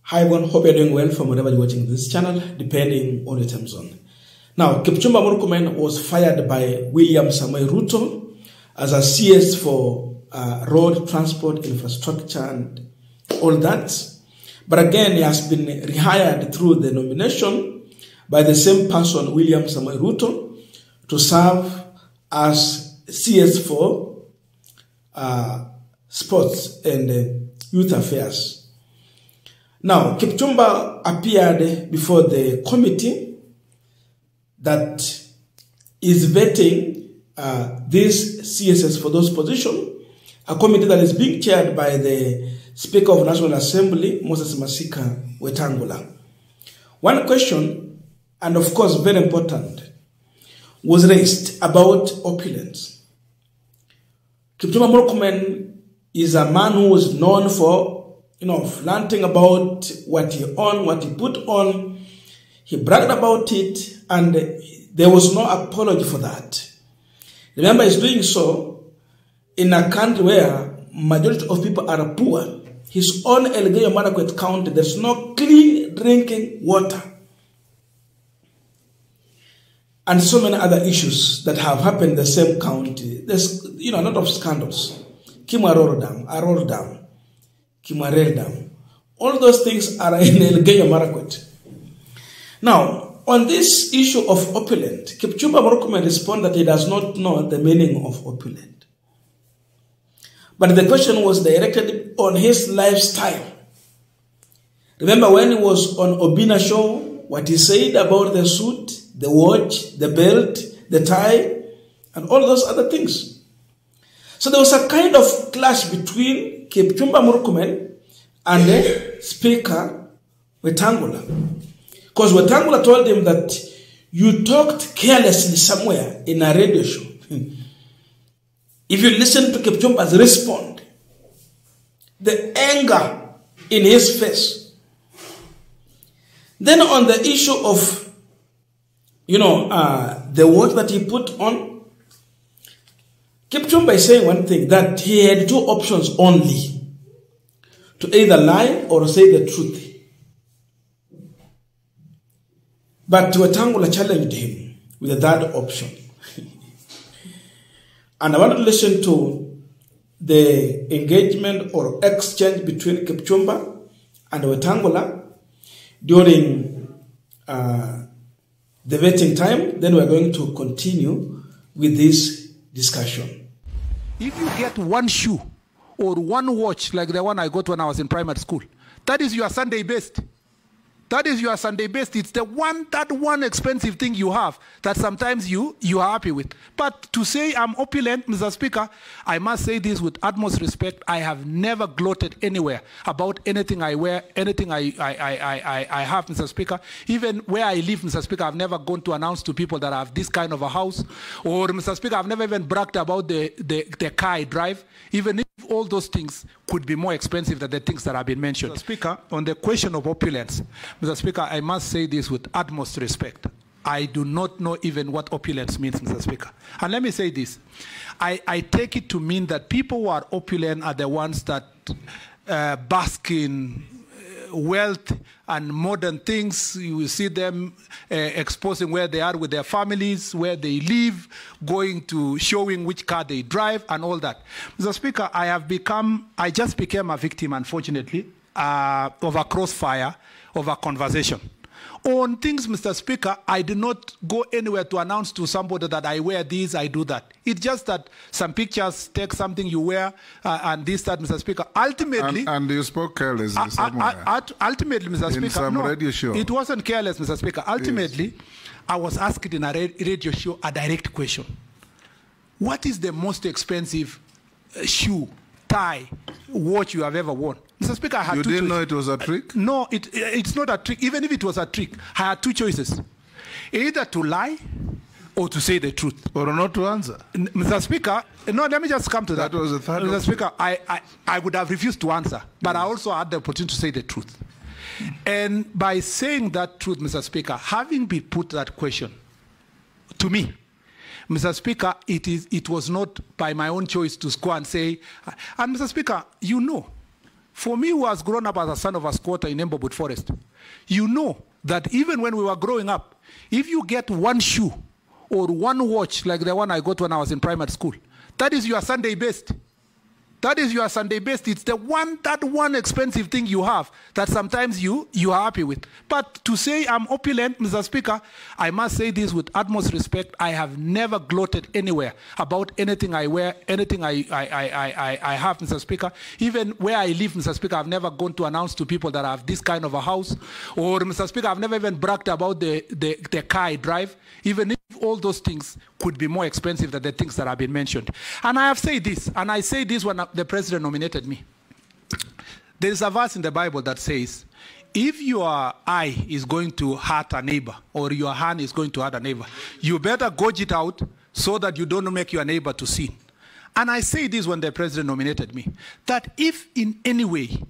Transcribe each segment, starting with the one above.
Hi everyone, hope you're doing well from wherever you're watching this channel, depending on your time zone. Now, Kipchumba Murkomen was fired by William Samoei Ruto as a CS for road transport infrastructure and all that. But again, he has been rehired through the nomination by the same person, William Samoei Ruto, to serve as CS for sports and youth affairs. Now, Kipchumba appeared before the committee that is vetting these CSS for those positions, a committee that is being chaired by the Speaker of National Assembly, Moses Masika Wetangula. One question, and of course very important, was raised about opulence. Kipchumba Murkomen is a man who is known for flaunting about what he owned, what he put on. He bragged about it, and there was no apology for that. Remember, he's doing so in a country where majority of people are poor. His own Aljazeera Marakwet County, there's no clean drinking water. And so many other issues that have happened in the same county. There's, a lot of scandals. Kimaroro Dam, Kimarel Dam. All those things are in Aljazeera Marakwet. Now, on this issue of opulent, Kipchumba Murkomen responded that he does not know the meaning of opulent. But the question was directed on his lifestyle. Remember when he was on Obina show, what he said about the suit, the watch, the belt, the tie, and all those other things. So there was a kind of clash between Kipchumba Murkomen and the Speaker, Wetangula. Because Wetangula told him that you talked carelessly somewhere in a radio show. If you listen to Kipchumba's response, the anger in his face. Then on the issue of, the watch that he put on, Kipchumba is saying one thing, that he had two options only, to either lie or say the truth. But Wetangula challenged him with the third option. And I want to listen to the engagement or exchange between Kipchumba and Wetangula during the vetting time. Then we're going to continue with this discussion. If you get one shoe or one watch like the one I got when I was in primary school, that is your Sunday best. That is your Sunday best. It's that one expensive thing you have that sometimes you are happy with. But to say I'm opulent, Mr. Speaker, I must say this with utmost respect. I have never gloated anywhere about anything I wear, anything I have, Mr. Speaker. Even where I live, Mr. Speaker, I've never gone to announce to people that I have this kind of a house. Or, Mr. Speaker, I've never even bragged about the car I drive. Even if all those things could be more expensive than the things that have been mentioned. Mr. Speaker, on the question of opulence, Mr. Speaker, I must say this with utmost respect. I do not know even what opulence means, Mr. Speaker. And let me say this. I take it to mean that people who are opulent are the ones that bask in wealth and modern things. You will see them exposing where they are with their families, where they live, showing which car they drive and all that. Mr. Speaker, I just became a victim, unfortunately, of a crossfire, of a conversation. On things, Mr. Speaker, I do not go anywhere to announce to somebody that I wear this, I do that. It's just that some pictures take something you wear and this, that, Mr. Speaker. Ultimately... And you spoke carelessly somewhere. Ultimately, Mr. Speaker... In some radio show. It wasn't careless, Mr. Speaker. Ultimately, yes. I was asked in a radio show a direct question. What is the most expensive shoe, tie, watch you have ever worn? Mr. Speaker, I had two choices. You didn't know it was a trick? No, it's not a trick. Even if it was a trick, I had two choices. Either to lie or to say the truth. Or not to answer. Mr. Speaker, no, let me just come to that. That was the third Mr. Speaker, I would have refused to answer, but I also had the opportunity to say the truth. And by saying that truth, Mr. Speaker, having been put that question to me, Mr. Speaker, it was not by my own choice to go and say, and Mr. Speaker, you know For me, who has grown up as a son of a squatter in Embobut Forest, you know that even when we were growing up, if you get one shoe or one watch like the one I got when I was in primary school, that is your Sunday best. That is your Sunday best. It's the one expensive thing you have that sometimes you are happy with. But to say I'm opulent, Mr. Speaker, I must say this with utmost respect. I have never gloated anywhere about anything I wear, anything I have, Mr. Speaker. Even where I live, Mr. Speaker, I've never gone to announce to people that I have this kind of a house. Or, Mr. Speaker, I've never even bragged about the car I drive, even if all those things could be more expensive than the things that have been mentioned. And I have said this, and I say this when the president nominated me. There is a verse in the Bible that says, if your eye is going to hurt a neighbor or your hand is going to hurt a neighbor, you better gouge it out so that you don't make your neighbor to sin. And I say this when the president nominated me, that if in any way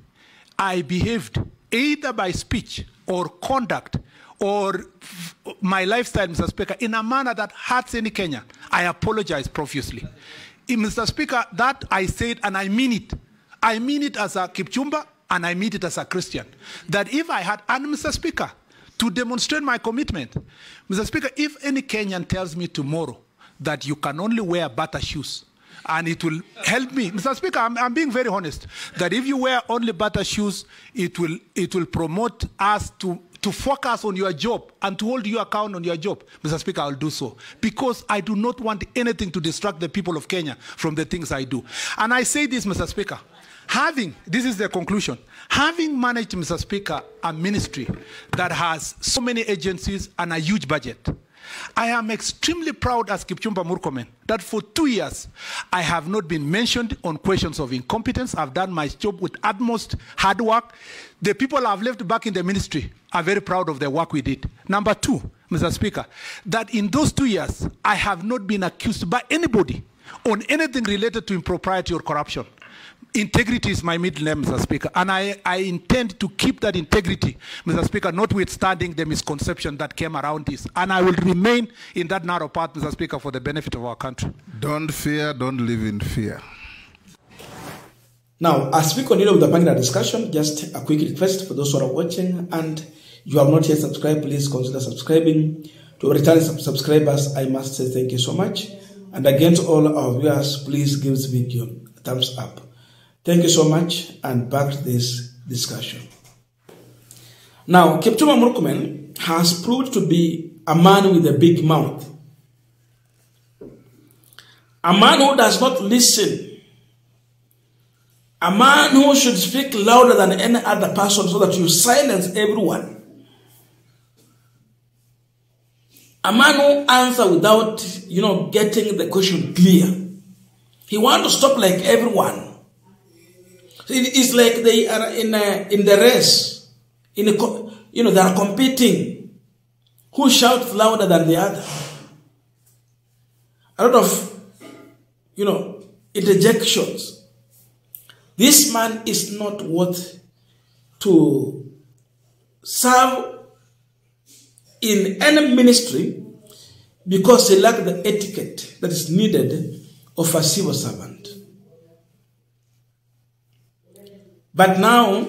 I behaved either by speech or conduct or my lifestyle, Mr. Speaker, in a manner that hurts any Kenyan, I apologize profusely. Mr. Speaker, that I said, and I mean it. I mean it as a Kipchumba, and I mean it as a Christian. That if I had, and Mr. Speaker, to demonstrate my commitment, Mr. Speaker, if any Kenyan tells me tomorrow that you can only wear butter shoes, and it will help me, Mr. Speaker, I'm being very honest, that if you wear only butter shoes, it will promote us to focus on your job and to hold you account on your job, Mr. Speaker, I'll do so. Because I do not want anything to distract the people of Kenya from the things I do. And I say this, Mr. Speaker, this is the conclusion, having managed, Mr. Speaker, a ministry that has so many agencies and a huge budget, I am extremely proud as Kipchumba Murkomen that for 2 years, I have not been mentioned on questions of incompetence. I've done my job with utmost hard work. The people I've left back in the ministry are very proud of the work we did. Number two, Mr. Speaker, that in those 2 years, I have not been accused by anybody on anything related to impropriety or corruption. Integrity is my middle name, Mr. Speaker, and I intend to keep that integrity, Mr. Speaker, notwithstanding the misconception that came around this. And I will remain in that narrow path, Mr. Speaker, for the benefit of our country. Don't fear, don't live in fear. Now, as we continue with the panel discussion, just a quick request for those who are watching, and you have not yet subscribed, please consider subscribing. To return subscribers, I must say thank you so much. And again, to all our viewers, please give this video a thumbs up. Thank you so much, and back to this discussion. Now, Kipchumba Murkomen has proved to be a man with a big mouth. A man who does not listen. A man who should speak louder than any other person so that you silence everyone. A man who answers without, getting the question clear. He wants to stop like everyone. It's like they are in the race. They are competing. Who shouts louder than the other? A lot of, interjections. This man is not worth to serve in any ministry because he lacks the etiquette that is needed of a civil servant. But now,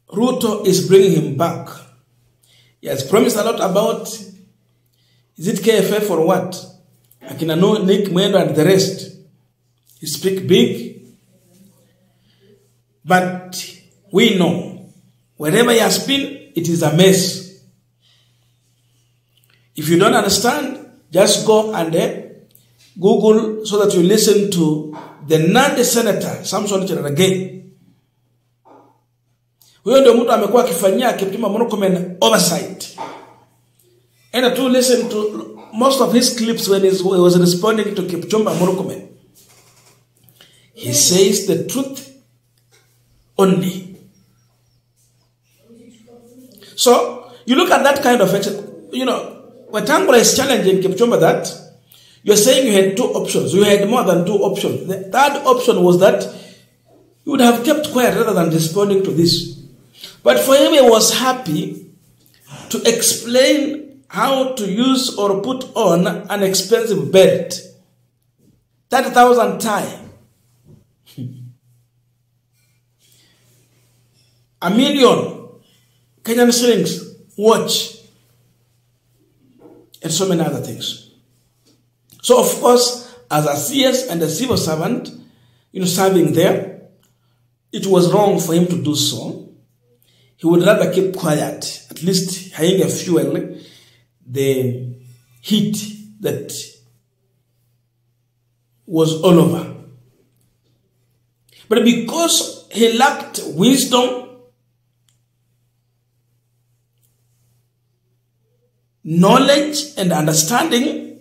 Ruto is bringing him back. He has promised a lot about, is it KFF or what? Akina Nick Mwendo and the rest. He speak big. But we know, wherever he has been, it is a mess. If you don't understand, just go and Google so that you listen to the NANDI senator, Samson Cherargei. Huyo ndio mtu amekuwa akifanyia Kipchumba Murkomen oversight. And to listen to most of his clips when he was responding to Kipchumba Murkomen. He says the truth only. So, you look at that kind of action, Wetangula is challenging Kipchumba that you're saying you had two options. You had more than two options. The third option was that you would have kept quiet rather than responding to this. But for him, he was happy to explain how to use or put on an expensive belt. 30,000 tie. 1 million Kenyan shillings watch, and so many other things. So, of course, as a CS and a civil servant, serving there, it was wrong for him to do so. He would rather keep quiet, at least having a fuel the heat that was all over. But because he lacked wisdom, knowledge, and understanding,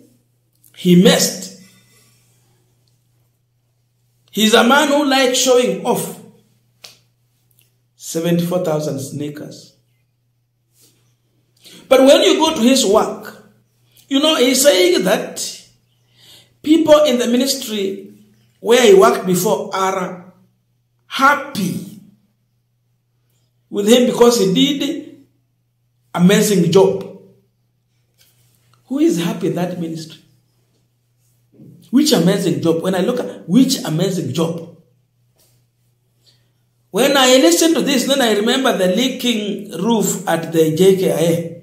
he messed. He's a man who likes showing off. 74,000 sneakers. But when you go to his work, he's saying that people in the ministry where he worked before are happy with him because he did amazing job. Who is happy in that ministry? Which amazing job? When I look at which amazing job? When I listen to this, then I remember the leaking roof at the JKIA.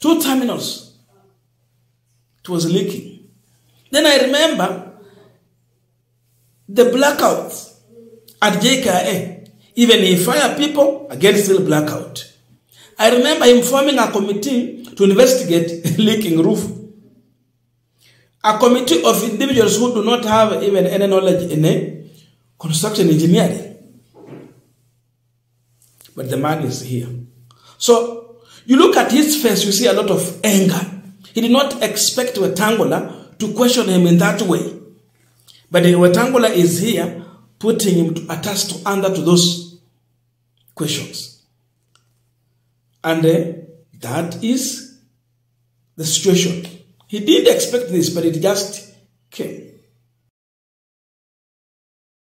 2 terminals. It was leaking. Then I remember the blackouts at JKIA. Even he fired people, again still blackout. I remember him forming a committee to investigate leaking roof. A committee of individuals who do not have even any knowledge in construction engineering. But the man is here. So, you look at his face, you see a lot of anger. He did not expect Wetangula to question him in that way. But Wetangula is here, putting him to a task to answer to those questions. And that is the situation. He didn't expect this, but it just came.